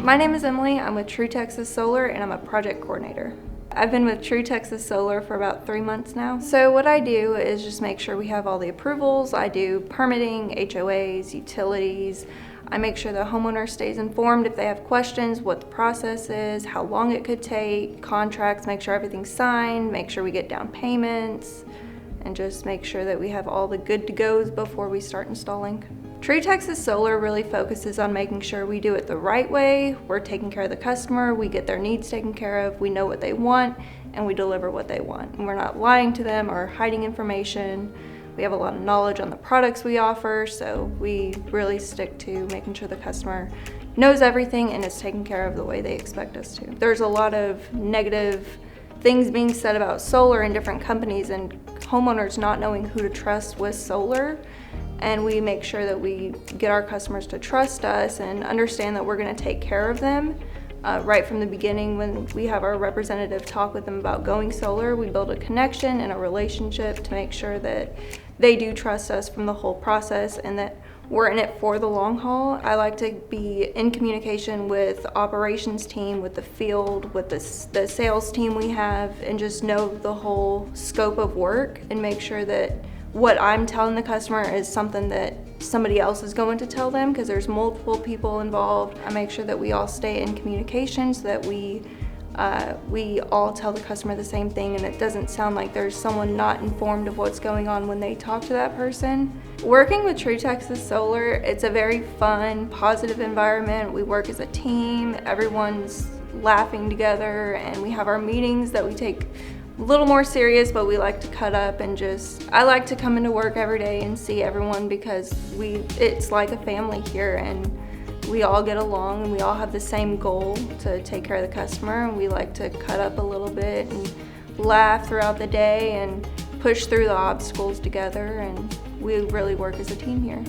My name is Emily. I'm with True Texas Solar and I'm a project coordinator. I've been with True Texas Solar for about 3 months now. So what I do is just make sure we have all the approvals. I do permitting, HOAs, utilities. I make sure the homeowner stays informed if they have questions, what the process is, how long it could take, contracts, make sure everything's signed, make sure we get down payments, and just make sure that we have all the good to goes before we start installing. True Texas Solar really focuses on making sure we do it the right way. We're taking care of the customer, we get their needs taken care of, we know what they want, and we deliver what they want. And we're not lying to them or hiding information. We have a lot of knowledge on the products we offer, so we really stick to making sure the customer knows everything and is taken care of the way they expect us to. There's a lot of negative things being said about solar in different companies and homeowners not knowing who to trust with solar. And we make sure that we get our customers to trust us and understand that we're going to take care of them. Right from the beginning, when we have our representative talk with them about going solar, we build a connection and a relationship to make sure that they do trust us from the whole process and that we're in it for the long haul. I like to be in communication with the operations team, with the field, with the sales team we have, and just know the whole scope of work and make sure that what I'm telling the customer is something that somebody else is going to tell them, because there's multiple people involved. I make sure that we all stay in communication so that we all tell the customer the same thing and it doesn't sound like there's someone not informed of what's going on when they talk to that person. Working with True Texas Solar, it's a very fun, positive environment. We work as a team, everyone's laughing together, and we have our meetings that we take a little more serious, but we like to cut up and I like to come into work every day and see everyone, because it's like a family here and we all get along and we all have the same goal to take care of the customer, and we like to cut up a little bit and laugh throughout the day and push through the obstacles together, and we really work as a team here.